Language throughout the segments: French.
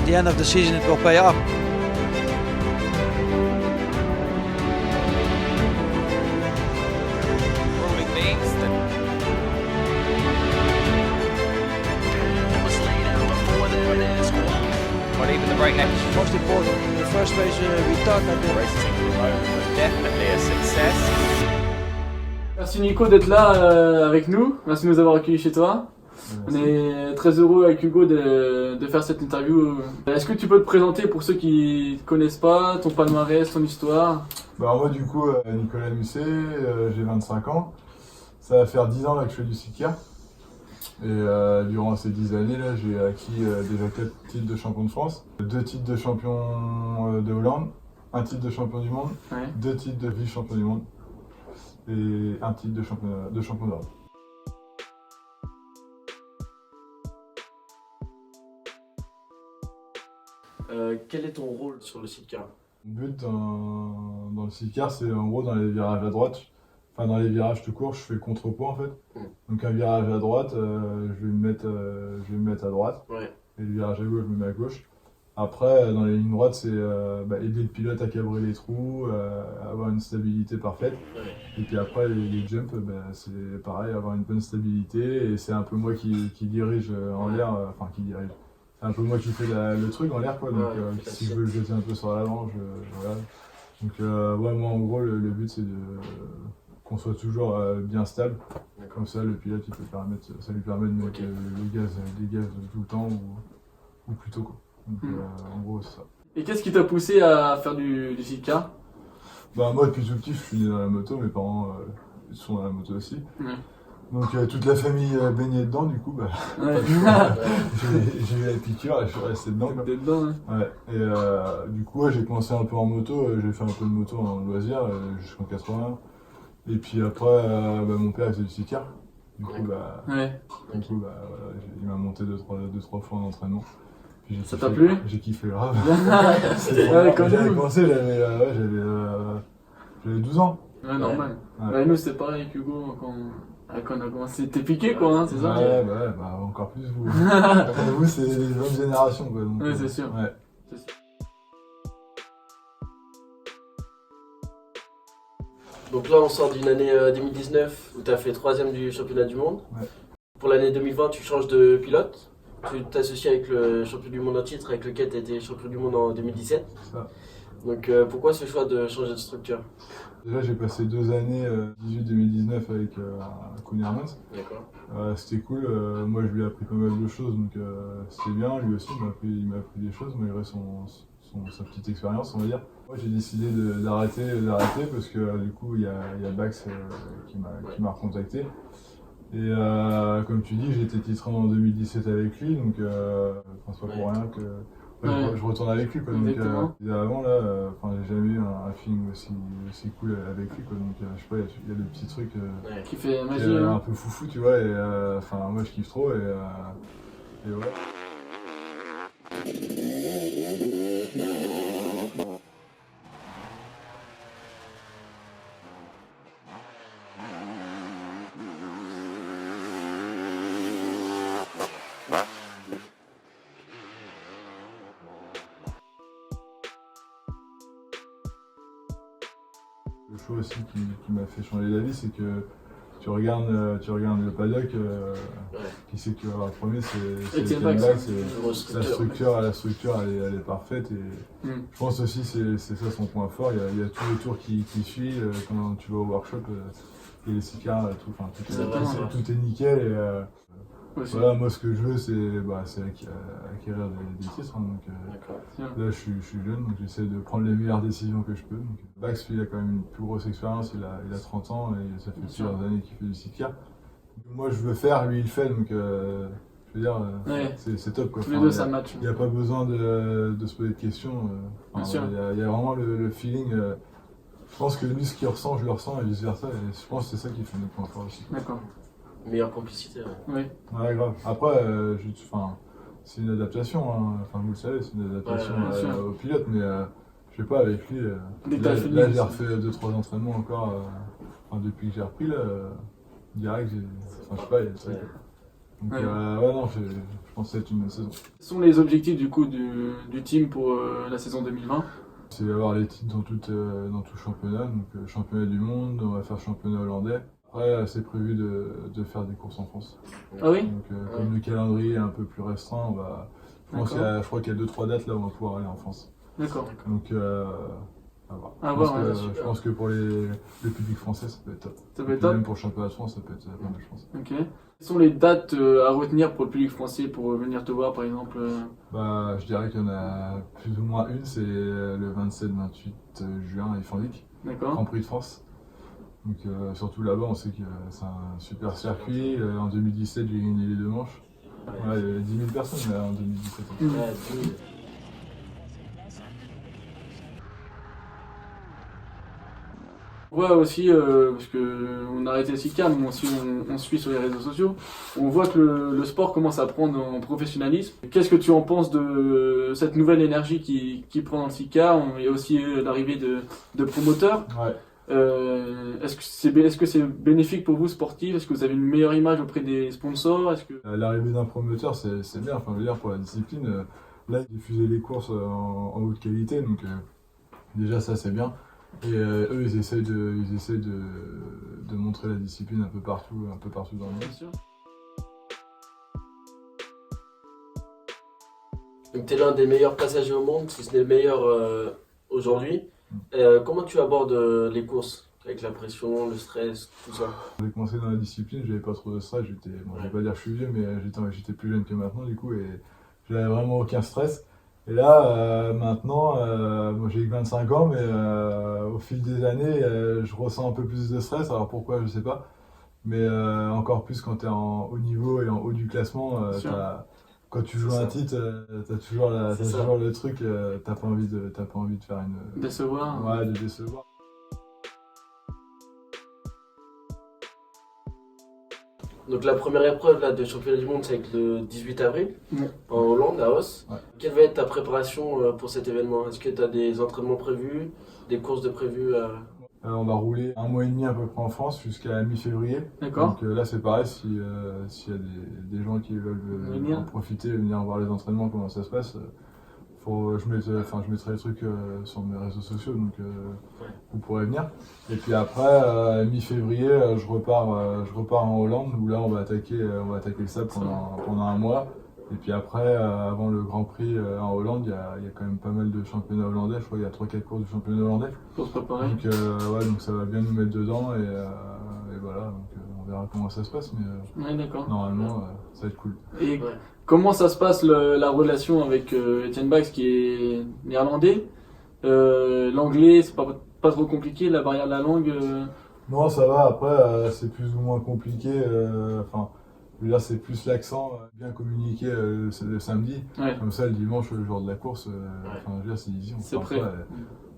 the end of the season it will pay off. Rolling beans. It was laid out before there it is. Or even the breakneck. Most important, in the first race we thought that the race Racing from home was definitely a success. Merci Nico d'être là avec nous, merci de nous avoir accueillis chez toi. On est très heureux avec Hugo de faire cette interview. Est-ce que tu peux te présenter pour ceux qui ne te connaissent pas, ton palmarès, ton histoire? Bah moi du coup, Nicolas Musset, j'ai 25 ans. Ça va faire 10 ans là, que je fais du ski-car. Et durant ces 10 années là, j'ai acquis déjà 4 titres de champion de France, 2 titres de champion de Hollande, 1 titre de champion du monde, Ouais. 2 titres de vice-champion du monde et 1 titre de champion d'Europe. Quel est ton rôle sur le ski-car? Mon but dans le ski-car, c'est en gros dans les virages à droite, enfin dans les virages tout court, je fais contrepoids en fait. Donc un virage à droite, je vais me mettre à droite, Ouais. et le virage à gauche, je me mets à gauche. Après, dans les lignes droites, c'est aider le pilote à cabrer les trous, avoir une stabilité parfaite. Ouais. Et puis après, les jumps, c'est pareil, avoir une bonne stabilité. Et c'est un peu moi qui dirige en l'air, enfin qui dirige. C'est un peu moi qui fais le truc en l'air, quoi. Donc Ouais, si je veux le jeter un peu sur l'avant, voilà. Donc ouais, moi en gros, le but c'est qu'on soit toujours bien stable. Comme ça, le pilote, ça lui permet de mettre les gaz tout le temps ou plus tôt, quoi. Donc en gros, c'est ça. Et qu'est-ce qui t'a poussé à faire du ski-car? Bah moi depuis tout petit je suis né dans la moto, mes parents sont dans la moto aussi. Ouais. Donc toute la famille baignait dedans, du coup bah, Ouais. j'ai eu la piqûre et je suis resté dedans, quoi. T'es dedans, hein. Ouais. Et du coup ouais, j'ai commencé un peu en moto, j'ai fait un peu de moto en loisir jusqu'en 80. Et puis après mon père faisait du ski-car. Du coup Ouais. voilà, il m'a monté deux, trois fois en entraînement. Puis j'ai Ça kiffé, t'a plu? J'ai kiffé grave. Ouais, comme J'avais nous. commencé, j'avais 12 ans. Ouais, normal. Ouais. Ouais, nous c'était pareil avec Hugo quand on a commencé. T'es piqué quoi, hein, c'est ça? Ouais, encore plus vous. Vous, c'est les jeunes générations, quoi. Donc, Ouais, c'est sûr. Ouais. C'est sûr. Donc là, on sort d'une année 2019 où tu as fait 3ème du championnat du monde. Ouais. Pour l'année 2020, tu changes de pilote. Tu t'associes avec le champion du monde en titre, avec lequel tu as été champion du monde en 2017. C'est ça. Donc pourquoi ce choix de changer de structure? Déjà, j'ai passé 2 années, 18-2019, avec Koen Hermans. D'accord. C'était cool. Moi, je lui ai appris pas mal de choses, donc c'était bien. Lui aussi, il m'a appris des choses, malgré sa petite expérience, on va dire. Moi, j'ai décidé d'arrêter parce que du coup, il y a Bax qui m'a recontacté. Et comme tu dis, j'ai été titré en 2017 avec lui, donc c'est pas pour rien que je retourne avec lui, quoi. Donc avant là, j'ai jamais eu un feeling aussi cool avec lui, quoi. Donc je sais pas, il y a des petits trucs Qui fait qui magie, est hein. un peu foufou, tu vois. Et moi je kiffe trop et ouais. Le choix aussi qui m'a fait changer d'avis, c'est que tu regardes le paddock, qui c'est qui va avoir le premier, c'est Etienne Etienne Bax. Bax, la structure elle est parfaite, et je pense aussi c'est ça son point fort. Il y a tous les tours qui suivent quand tu vas au workshop, et les car tout est nickel, et voilà, moi ce que je veux c'est acquérir des titres, hein, donc là je suis jeune, donc j'essaie de prendre les meilleures décisions que je peux. Donc, Bax, lui, il a quand même une plus grosse expérience, il a 30 ans et ça fait plusieurs années qu'il fait du ski-car. Moi je veux faire, lui il le fait, donc je veux dire c'est top, quoi. Tous les deux ça match. Il n'y a pas besoin de se poser de questions, Bien sûr. il y a vraiment le feeling. Je pense que lui ce qu'il ressent, je le ressens, et vice versa, et je pense que c'est ça qui fait notre point fort aussi. D'accord. Meilleure complicité. Oui. Ouais, grave. Après, c'est une adaptation, hein. Enfin, vous le savez, c'est une adaptation au pilote, mais je sais pas, avec lui, là j'ai refait 2-3 entraînements encore, depuis que j'ai repris, là, direct, je sais pas, il y a le truc. Donc, Ouais. non, je pense que ça va être une bonne saison. Quels sont les objectifs du coup du team pour la saison 2020? C'est avoir les titres dans tout championnat, donc championnat du monde, on va faire championnat hollandais. Après, c'est prévu de faire des courses en France. Ah oui? Donc, comme le calendrier est un peu plus restreint, je crois qu'il y a 2-3 dates là où on va pouvoir aller en France. D'accord. Donc, à voir. À voir, ouais, Je pense que pour le public français, ça peut être top. Ça Et peut être puis top? même pour le championnat de France, ça peut être pas mal, je pense. Ok. Quelles sont les dates à retenir pour le public français pour venir te voir par exemple? Je dirais qu'il y en a plus ou moins une, c'est le 27-28 juin à Ifendic, Grand D'accord. Prix de France. Donc surtout là-bas, on sait que c'est un super circuit. En 2017, j'ai gagné les 2 manches. Voilà, il y avait 10 000 personnes là, en 2017. Mm. Ouais, 10 000. On voit aussi, parce qu'on a arrêté le SICA, mais aussi on suit sur les réseaux sociaux, on voit que le sport commence à prendre en professionnalisme. Qu'est-ce que tu en penses de cette nouvelle énergie qui prend dans le SICA et aussi l'arrivée de promoteurs? Ouais. Est-ce que c'est bénéfique pour vous, sportifs? Est-ce que vous avez une meilleure image auprès des sponsors? L'arrivée d'un promoteur, c'est bien. Enfin, je veux dire, pour la discipline, là, ils diffusaient les courses en haute qualité, donc déjà ça c'est bien. Et eux, ils essayent de montrer la discipline un peu partout dans le monde. Bien sûr. Donc tu es l'un des meilleurs passagers au monde, si ce n'est le meilleur aujourd'hui. Comment tu abordes les courses? Avec la pression, le stress, tout ça? J'ai commencé dans la discipline, j'avais pas trop de stress, je vais pas dire que je suis vieux, mais j'étais plus jeune que maintenant du coup, et j'avais vraiment aucun stress. Et là, maintenant, moi j'ai 25 ans, mais au fil des années, je ressens un peu plus de stress. Alors pourquoi, je sais pas. Mais encore plus quand tu es en haut niveau et en haut du classement, quand tu joues un titre, t'as toujours le truc, t'as pas envie de faire une. Décevoir. Ouais, de décevoir. Donc la première épreuve là, de championnat du monde, c'est avec le 18 avril, Ouais. en Hollande, à Os. Ouais. Quelle va être ta préparation pour cet événement? Est-ce que tu as des entraînements prévus, des courses de prévues On va rouler 1 mois et demi à peu près en France jusqu'à mi-février. D'accord. Donc là c'est pareil, s'il y a des gens qui veulent Venir. en profiter, venir voir les entraînements, comment ça se passe, je mettrai les trucs sur mes réseaux sociaux, donc vous pourrez venir. Et puis après, mi-février, je repars en Hollande, où là on va attaquer le sable pendant 1 mois. Et puis après, avant le Grand Prix en Hollande, il y a quand même pas mal de championnats hollandais, je crois qu'il y a 3-4 courses du championnat hollandais. Pour se préparer. Donc ça va bien nous mettre dedans, et voilà, donc on verra comment ça se passe, mais Ouais, d'accord. normalement ça va être cool. Et Ouais. comment ça se passe la relation avec Etienne Bax qui est néerlandais? L'anglais, c'est pas trop compliqué, la barrière de la langue? Non, ça va, après c'est plus ou moins compliqué, je veux dire, c'est plus l'accent, bien communiquer le samedi, Ouais. comme ça le dimanche, le jour de la course, je veux dire, c'est easy, on C'est parle prêt. pas,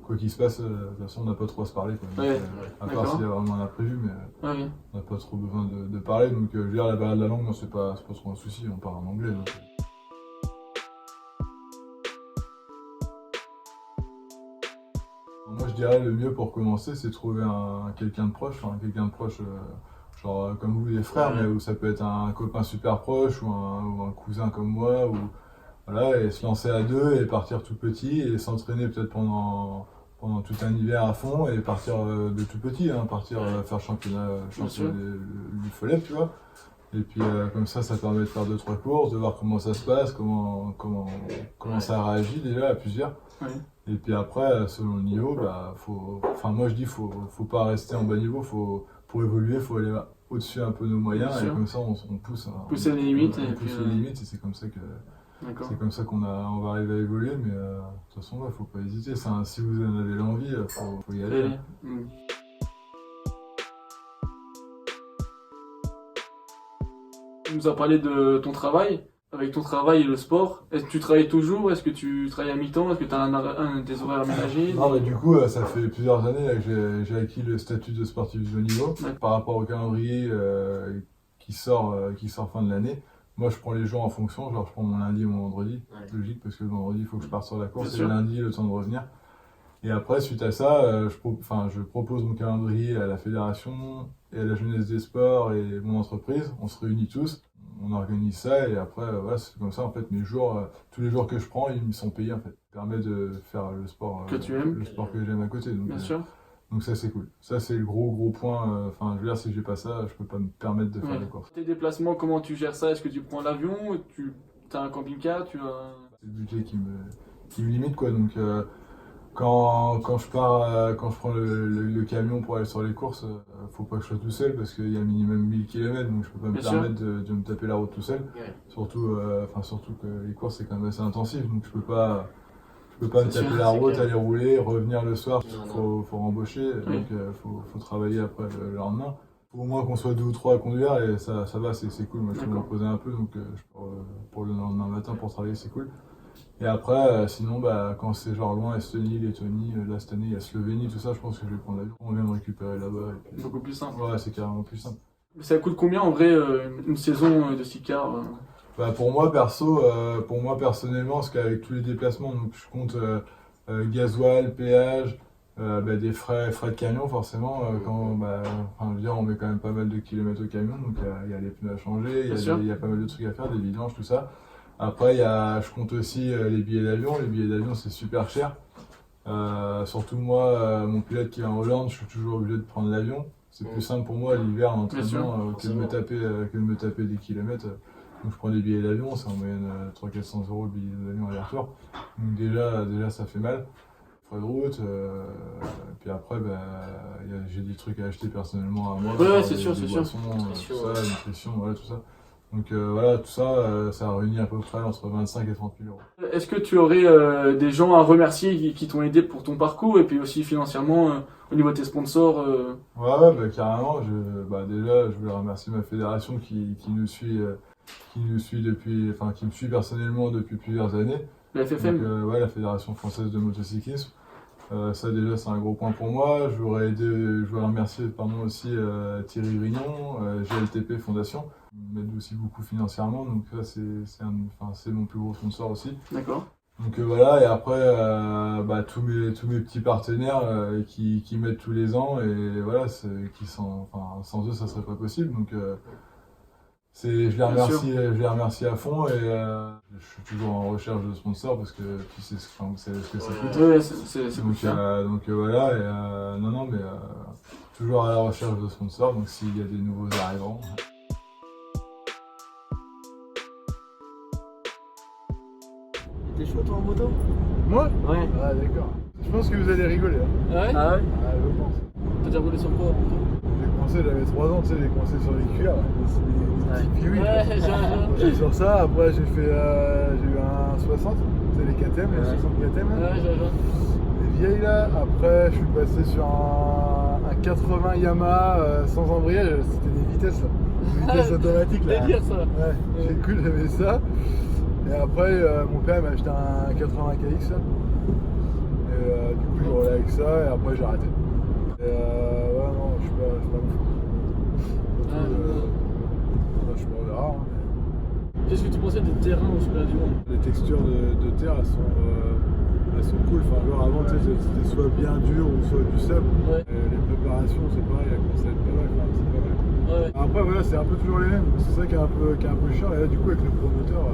quoi qu'il se passe, de toute façon on n'a pas trop à se parler, quoi. Donc, Ouais. à D'accord. part s'il y a vraiment un imprévu, mais Ouais. on n'a pas trop besoin de parler, donc je veux dire, la barrière de la langue, non, c'est pas trop un souci, on parle en anglais. Donc. Moi je dirais le mieux pour commencer, c'est trouver quelqu'un de proche, genre comme vous les frères, mais où ça peut être un copain super proche ou un cousin comme moi, voilà, et se lancer à 2 et partir tout petit et s'entraîner peut-être pendant tout un hiver à fond et partir de tout petit, faire championnat du Follet, tu vois. Et puis comme ça permet de faire 2-3 courses, de voir comment ça se passe, comment ça réagit déjà à plusieurs. Ouais. Et puis après, selon le niveau, moi je dis faut pas rester en bas niveau, pour évoluer, faut aller au-dessus un peu de nos moyens, Bien et sûr. comme ça on pousse. Pousser les limites. On Et pousse puis, les limites, et c'est comme ça D'accord. qu'on va arriver à évoluer, mais de toute façon, faut pas hésiter. Si vous en avez l'envie, faut y aller. Allez. Mm. Tu nous as parlé de ton travail. Avec ton travail et le sport, est-ce que tu travailles toujours? Est-ce que tu travailles à mi-temps? Est-ce que tu as des horaires aménagés? Non, mais du coup, ça fait plusieurs années là, que j'ai acquis le statut de sportif de haut niveau. Ouais. Par rapport au calendrier qui sort fin de l'année, moi je prends les jours en fonction, genre je prends mon lundi et mon vendredi, Ouais. logique, parce que le vendredi il faut que je parte sur la course, Bien et sûr. le lundi le temps de revenir. Et après, suite à ça, je propose mon calendrier à la fédération et à la jeunesse des sports et mon entreprise. On se réunit tous, on organise ça et après, voilà, c'est comme ça en fait. Mes jours, tous les jours que je prends, ils me sont payés en fait. Ça permet de faire le sport que tu aimes, le sport que j'aime à côté. Donc, bien sûr. Donc ça c'est cool. Ça c'est le gros point. Enfin, je veux dire, si j'ai pas ça, je peux pas me permettre de faire les courses. Tes déplacements, comment tu gères ça? Est-ce que tu prends l'avion? Tu as un camping-car? C'est le budget qui me limite quoi. Donc quand je pars, quand je prends le camion pour aller sur les courses, faut pas que je sois tout seul parce qu'il y a minimum 1000 km, donc je peux pas me permettre de me taper la route tout seul. Surtout que les courses c'est quand même assez intensif, donc je peux pas me taper la route, aller rouler, revenir le soir, faut rembaucher, donc faut travailler après le lendemain. Faut au moins qu'on soit 2 ou 3 à conduire et ça va, c'est cool. Moi je peux me reposer un peu, donc pour le lendemain matin pour travailler c'est cool. Et après, sinon, quand c'est genre loin, Estonie, Lettonie, là cette année il y a Slovénie, tout ça, je pense que je vais prendre l'avion. On vient me récupérer là-bas. Et puis... Beaucoup plus simple. Ouais, c'est carrément plus simple. Ça coûte combien en vrai une saison de ski-car pour moi, personnellement, parce qu'avec tous les déplacements, donc je compte gasoil, péage, des frais de camion forcément. Je veux dire, on met quand même pas mal de kilomètres au camion, donc il y a les pneus à changer, il y a pas mal de trucs à faire, des vidanges, tout ça. Après, je compte aussi les billets d'avion. Les billets d'avion, c'est super cher. Surtout moi, mon pilote qui est en Hollande, je suis toujours obligé de prendre l'avion. C'est plus simple pour moi l'hiver en entraînement que de me taper des kilomètres. Donc je prends des billets d'avion, c'est en moyenne 300-400 € le billet d'avion aller-retour. Donc déjà ça fait mal. Frais de route, puis après j'ai des trucs à acheter personnellement à moi. Ouais, c'est sûr, boissons, tout ça, nutrition, voilà tout ça. Donc voilà, tout ça, ça réunit à peu près entre 25 et 30 000 €. Est-ce que tu aurais des gens à remercier qui t'ont aidé pour ton parcours et puis aussi financièrement au niveau de tes sponsors Ouais, carrément. Déjà, je voulais remercier ma fédération qui nous suit depuis, enfin qui me suit personnellement depuis plusieurs années. La FFM. Donc, la Fédération Française de Motocyclisme. Ça déjà c'est un gros point pour moi. Je voudrais remercier aussi Thierry Grignon, GLTP Fondation. Ils m'aident aussi beaucoup financièrement, donc ça c'est mon plus gros sponsor aussi. D'accord. Donc voilà, et après tous mes petits partenaires qui m'aident tous les ans et voilà, sans eux ça serait pas possible. Donc je les remercie à fond et je suis toujours en recherche de sponsors parce que tu sais ce que ça coûte. Ouais, c'est donc voilà, et toujours à la recherche de sponsors, donc s'il y a des nouveaux arrivants. T'es chaud toi en moto? Moi? Ouais. Ah d'accord. Je pense que vous allez rigoler. Hein. Ah ouais? Ah ouais? Ah, je pense. T'as déjà roulé sur quoi? J'ai commencé, j'avais 3 ans, tu sais, j'ai commencé sur les cuirs, les petits piouis. Ouais, sur ça, après j'ai eu un 60, c'est les KTM, les 60 KTM. Les vieilles là, après je suis passé sur un 80 Yamaha sans embrayage, c'était des vitesses là. Des vitesses automatiques là. Délire ça. Ouais, c'est cool, j'avais ça. Et après mon père m'a acheté un 80 KX là. Et du coup j'ai roulé avec ça et après j'ai arrêté. Et non, je suis pas ouf. Je me verra. Qu'est-ce que tu pensais des terrains au Super du Monde? Les textures de terre elles sont cool. Enfin, genre avant c'était soit bien dur ou soit du sable. Ouais. Et les préparations c'est pareil, elles commencent à être pas mal. C'est pas mal. Ouais. Après voilà, c'est un peu toujours les mêmes. C'est ça qui est un peu chiant. Et là du coup avec le promoteur.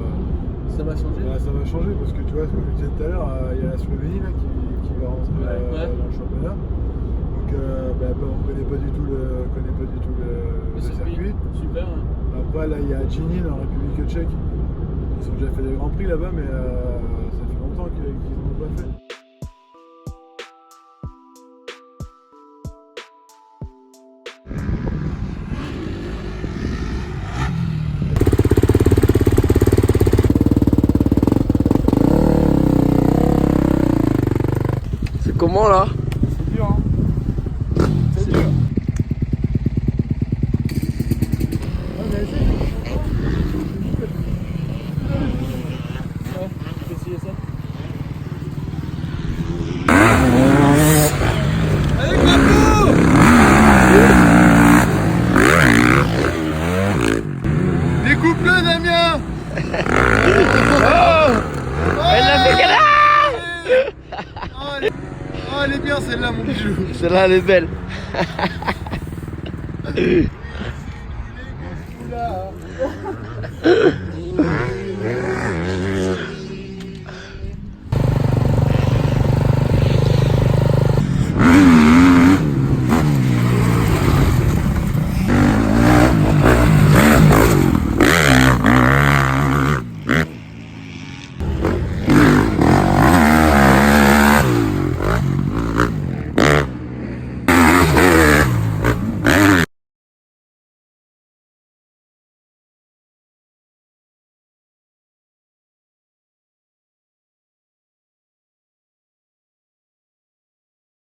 Ça va changer? Ça va changer parce que tu vois, comme je disais tout à l'heure, il y a la Slovénie là, qui va rentrer dans le championnat. Donc on connaît pas du tout le circuit. Super. Après là il y a Ginin en République tchèque. Ils ont déjà fait des grands prix là-bas, mais ça fait longtemps qu'ils n'en ont pas fait. Comment là? C'est dur hein. C'est dur. Ouais, mais essaye. J'ai essayé ça. Avec ma peau! Découpe-le Damien. Elle l'a fait qu'elle Oh elle est bien celle-là mon bijou. Celle-là, elle est belle. celui-là.